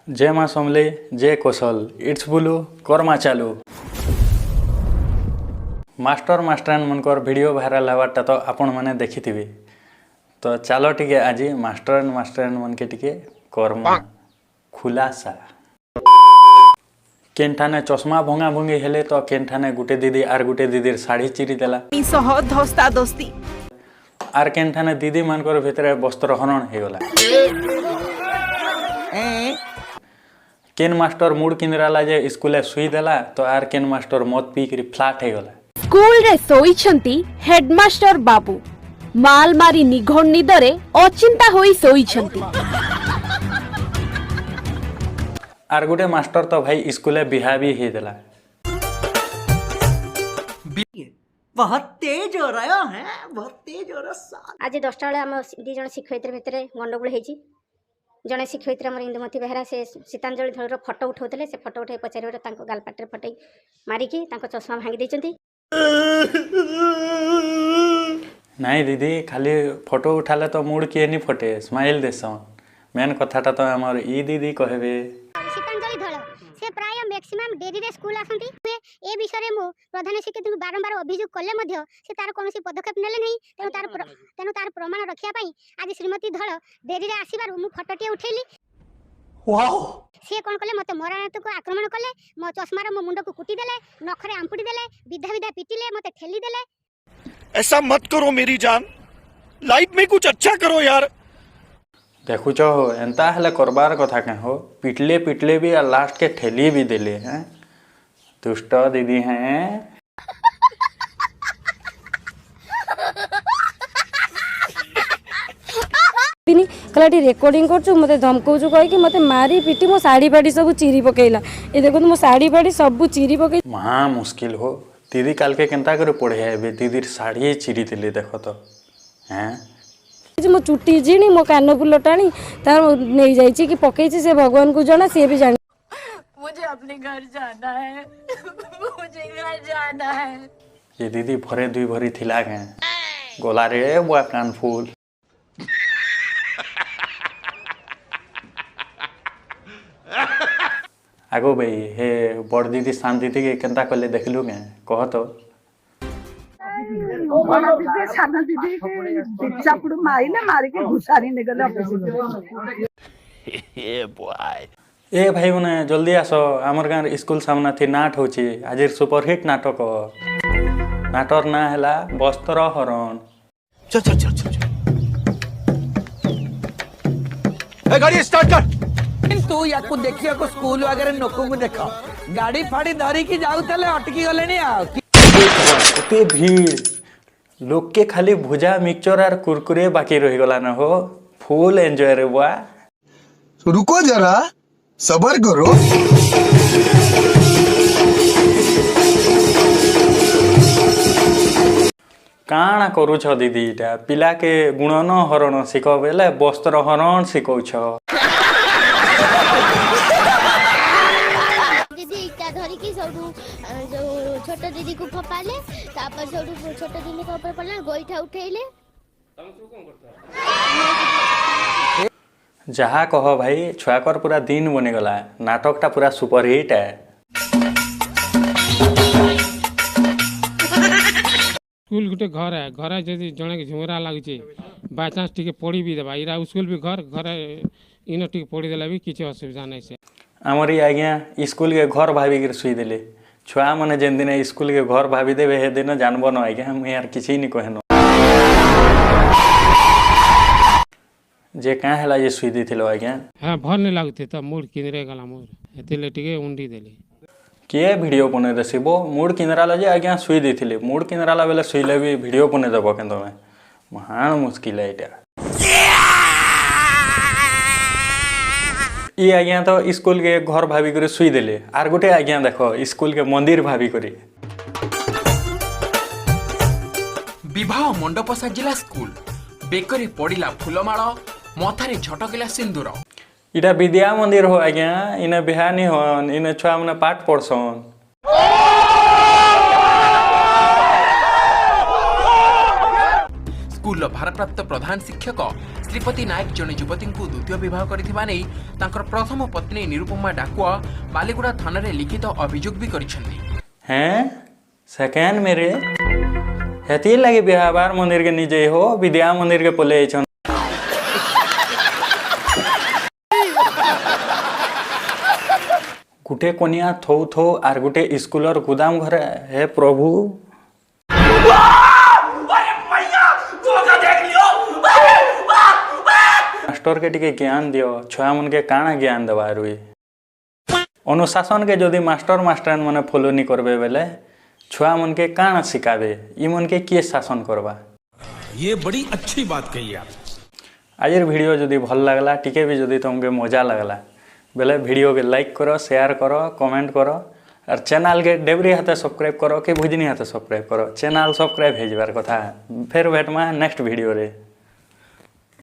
जय माँ समले जय कौशल इट्स बुलू कर्मा चालू मास्टर मास्टरान मनकर वीडियो भाइराल हवाटा तो आपण मैंने देखी तो चलो टिके आज मास्टरान मन के टिके कर्मा खुलासा केनठाने चश्मा भंगा भंगी हेले तो केनठाने गुटे दीदी आर गुटे दीदीर साड़ी चिरी देला धस्ता धस्ती आर केनठाने दीदी मानकर भितर वस्त्र हरण हो गला केन मास्टर मूड किंद्राला जे स्कूल सुई देला तो आर केन मास्टर मद पी करी फ्लैट हो गला स्कूल रे सोईछंती हेडमास्टर बाबू माल मारी निघोड़ निदरे अचिंता होई सोईछंती आर गुटे मास्टर तो भाई स्कूले बिहा भी ही देला बहुत तेज हो रहा है बहुत तेज हो रहा आज 10टा बेले आम दी जन शिक्षयित्री भितर गंडगोल होती जड़े शिक्षयित्री आम इंदुमती बेहरा से सीतांजलि धर फटो उठाऊे से फटो उठाई पचार गालपाटे फटई मारिकी चश्मा भांगी देती नाई दीदी खाली फोटो उठाले तो मूड किए नहीं फटे स्माइल देसन मेन कथाटा तो आमर ई दीदी कहबे सीतांजलि धर से प्राय मैक्सिमम डेरी रे स्कूल आसंती ए विषय मु प्रधान शिक्षक बारंबार अभियोग कले से तार कौन पदक्षेप नेले नहीं तेणु तार प्रमाण रखिया पई आज श्रीमती धड़ डेरी रे आसीबार मु फोटोटी उठेली वाओ सी कौन कले मत मराणत को आक्रमण कले मो चश्मार मो मुंड को कुटी देले नखरे आंपुटी देले विधा विधा पिटिले मते ठेली देले। ऐसा मत करो मेरी जान लाइफ में कुछ अच्छा करो यार। देखुच हो एंता हेले करबार कथा क्या हो पिटले पिटले भी और लास्ट के ठेली भी देले हैं दुष्ट दीदी हैं कहला रेकर्डिंग कर मत धमकाऊ कहीकि मत मारी पिटी मो शाढ़ी फाड़ी सब चिरी पकेला ये देखो मो शाढ़ी फाड़ी सब चिरी पके महा मुश्किल हो दीदी काल के केनता करे पढ़े आबे दीदी साड़ी चिरी दिले देखो तो हैं मो चुटी जीणी मो कान फुल टाणी तार नहीं जाइए कि पकई से भगवान को जना सी भी जान मुझे अपने घर जाना है मुझे घर जाना है। ये दीदी भरे दुई भरी थिला के गोला रे बुआ कान फूल आगो भाई हे बड़ दीदी शांत दीदी के केनता कले देखलु के कह तो बड़ा दीदी साना दीदी के चापड़ माइले मारी के घुसारी निकले ऑफिस ए भाई मने जल्दी आसो आमर गाँव स्कूल सामना थी नाट होची आज सुपरहिट नाटक नाटक ना हैला वस्त्र हरण चल चल चल चल ए गाड़ी स्टार्ट कर तू या को देखिया को स्कूल वगैरह नोको को देखा गाड़ी फाड़ी धरी की जाऊ तले अटकी गले नहीं आ एते भीड़ लोग के खाली भुजा मिक्सचर और कुरकुरे बाकी रही गला ना हो फुल एंजॉय रे बुआ रुको जरा सबर करो काଣା करूछ दीदी इटा पिला के गुणन हरण शिख बेले वस्त्र हरण शिखौछ दीदी इटा धरी की सबु जो छोट दीदी को फपाले तापर सबु छोट दीदी के ऊपर पड़ला गोइठा उठेइले जहा कह भाई छुआकर पूरा दिन बनी गला नाटकटा पूरा सुपरहिट है स्कूल गोटे घर है घर जदि जड़े झुमरा लगुचे बाय चांस टी पढ़ी भी देवा इरा स्कूल भी घर घर इन टी पढ़ीदेला भी किसी असुविधा नहीं से आमरी आज्ञा स्कूल के घर भाभी सुई देले छुआ मैंने जेन दिन स्कूल के घर भाभी देवे हे दिन जानब न आज्ञा हम यार किसी नहीं कहन जे क्या है ये सुई दी आज्ञा हाँ भर नहीं लगते तो मूड किनरे गला मोर एतिले टिके उंडी देली किए वीडियो बने देसिबो मूड किनराला जे आज्ञा सुई देथिले मूड किनराला बेले सुईले भी वीडियो बने देबो केन तमे महान मुश्किल है एटा ई आज्ञा तो स्कूल के घर भाभी करे सुई देले आर गोटे आज्ञा देखो स्कूल के मंदिर भाभी करी विवाह मंडप साजिला स्कूल बेकरी पड़िला फूलमाल मथारे झटकिला सिंदूर इटा विद्या मंदिर हो आज्ञा इने बिहा नहीं हन इने छुआ मने पाठ पढ़सन स्कूल स्कूल भारप्राप्त प्रधान शिक्षक श्रीपति नायक जड़े युवती को द्वितीय बह कर प्रथम पत्नी निरुपमा डाकुआ बालीगुड़ा थाना लिखित अभियोग भी करिसेंती। हैं सेकेंड मेरे हेती लगे बिहार मंदिर के निजे हो विद्या मंदिर के पले छन गुटे कोनिया थौ थौ आर गुटे स्कूलर गुदाम घरे हे प्रभु मास्टर के टिके ज्ञान दियो छुआ मन के काना ज्ञान देवा रुई अनुशासन के जदि मास्टर मास्टर माने फॉलो नहीं करबे बेले छुआ मन के काना सिखाबे ई मन के किए शासन करबा। ये बड़ी अच्छी बात कही आप। आज वीडियो जदि भल लगला टिके भी जदि तुमके मजा लगला बेले वीडियो के लाइक करो शेयर करो कमेंट करो और चैनल के डेबरी हाथे सब्सक्राइब करो कि भुजनी हाथे सब्सक्राइब करो चैनल सब्सक्राइब भेजबार कथा फिर भेटमा नेक्स्ट वीडियो रे।